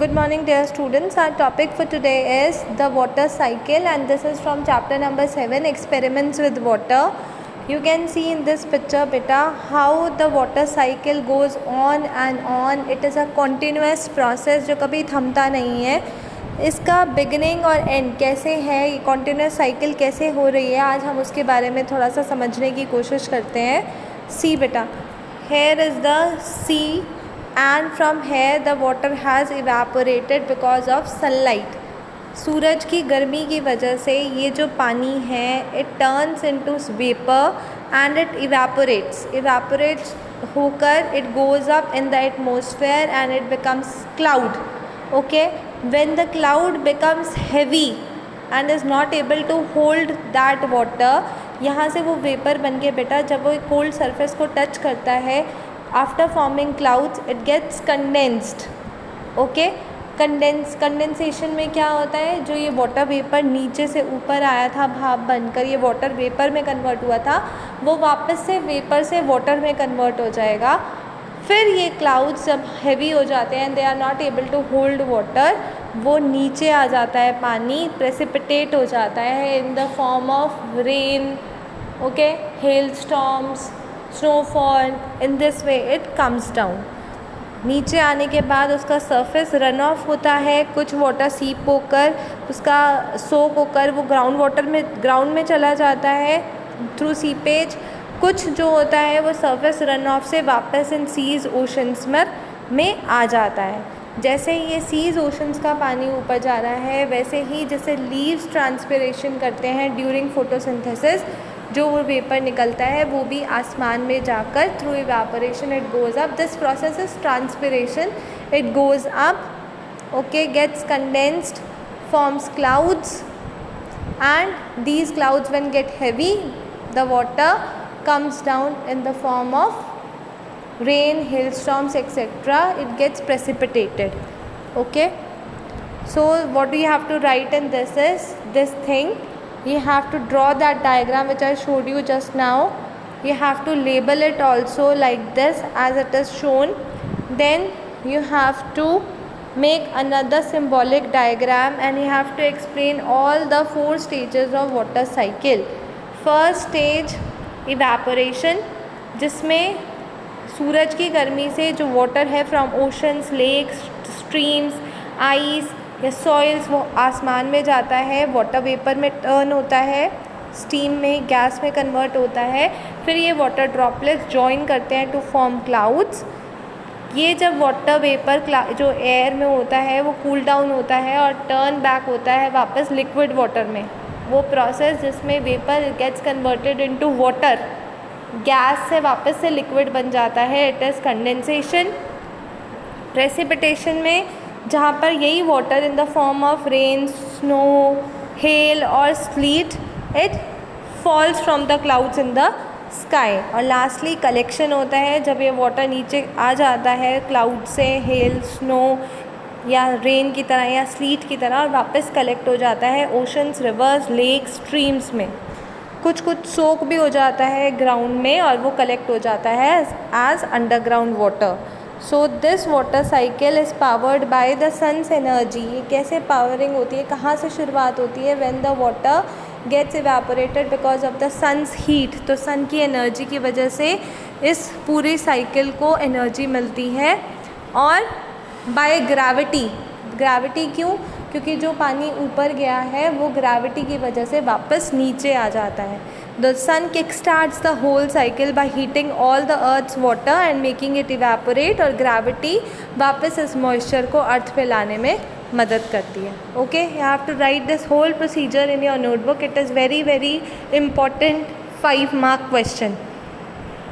Good morning dear students. Our topic for today is the water cycle and this is from chapter number 7, experiments with water. You can see in this picture beta how the water cycle goes on and on. It is a continuous process जो कभी थमता नहीं है. इसका beginning और and कैसे है, ये continuous cycle कैसे हो रही है, आज हम उसके बारे में थोड़ा सा समझने की कोशिश करते हैं. सी बेटा, here is the sea and from here the water has evaporated because of sunlight. सूरज की गर्मी की वजह से ये जो पानी है it turns into vapor and it evaporates होकर it goes up in the atmosphere and it becomes cloud. Okay, when the cloud becomes heavy and is not able to hold that water, यहाँ से वो vapour बन के बेटा जब वो cold surface को टच करता है, after forming clouds it gets condensed. Okay, condensation में क्या होता है, जो ये वाटर वेपर नीचे से ऊपर आया था भाप बनकर ये वाटर वेपर में कन्वर्ट हुआ था, वो वापस से वेपर से वाटर में कन्वर्ट हो जाएगा. फिर ये क्लाउड्स जब हैवी हो जाते हैं, they are not able to hold water, वो नीचे आ जाता है, पानी प्रेसिपिटेट हो जाता है इन the form of rain. Okay, hello storms, snowfall. In this way it comes down. नीचे आने के बाद उसका सरफेस रन ऑफ होता है, कुछ वाटर सीप होकर उसका सोक होकर वो ग्राउंड में चला जाता है थ्रू सीपेज. कुछ जो होता है वो सरफेस रन ऑफ से वापस इन सीज ओशंस में आ जाता है. जैसे ये सीज ओशंस का पानी ऊपर जा रहा है, वैसे ही जैसे लीव्स ट्रांसपिरेशन करते हैं ड्यूरिंग फोटोसिंथेसिस, जो वो वेपर निकलता है वो भी आसमान में जाकर through evaporation it goes up. This process is transpiration. It goes up, okay, gets condensed, forms clouds and these clouds when get heavy the water comes down in the form of rain, hailstorms, etc. It gets precipitated. Okay, so what you have to write in this is this thing. You have to draw that diagram which I showed you just now. You have to label it also like this as it is shown. Then you have to make another symbolic diagram and you have to explain all the 4 stages of water cycle. First stage evaporation, जिसमें सूरज की गर्मी से जो water है from oceans, lakes, streams, ice या soils वो आसमान में जाता है, वाटर वेपर में टर्न होता है, स्टीम में, गैस में कन्वर्ट होता है. फिर ये वाटर ड्रॉपलेट्स जॉइन करते हैं टू फॉर्म क्लाउड्स. ये जब वाटर वेपर जो एयर में होता है वो कूल डाउन होता है और टर्न बैक होता है वापस लिक्विड वाटर में. वो प्रोसेस जिसमें vapour gets converted into water, gas से वापस से लिक्विड बन जाता है, इट इज़ कंडेंसेशन. प्रेसिपिटेशन में जहाँ पर यही water in the form of rain, snow, hail और sleet it falls from the clouds in the sky. और लास्टली कलेक्शन होता है जब ये वाटर नीचे आ जाता है क्लाउड से, हेल, स्नो या रेन की तरह या स्लीट की तरह, और वापस कलेक्ट हो जाता है ओशंस, रिवर्स, लेक्स, स्ट्रीम्स में. कुछ सोक भी हो जाता है ग्राउंड में और वो कलेक्ट हो जाता है as underground water. So this water cycle is powered by the sun's energy. ये कैसे पावरिंग होती है, कहाँ से शुरुआत होती है, when the water gets evaporated because of the sun's heat. तो सन की एनर्जी की वजह से इस पूरी साइकिल को एनर्जी मिलती है. और बाय ग्रेविटी क्यों, क्योंकि जो पानी ऊपर गया है वो ग्रेविटी की वजह से वापस नीचे आ जाता है. The sun kick starts the whole cycle by heating all the earth's water and making it evaporate. और ग्रेविटी वापस इस मॉइस्चर को अर्थ पे लाने में मदद करती है. Okay, you have to write this whole procedure in your notebook. It is very very important 5 mark question.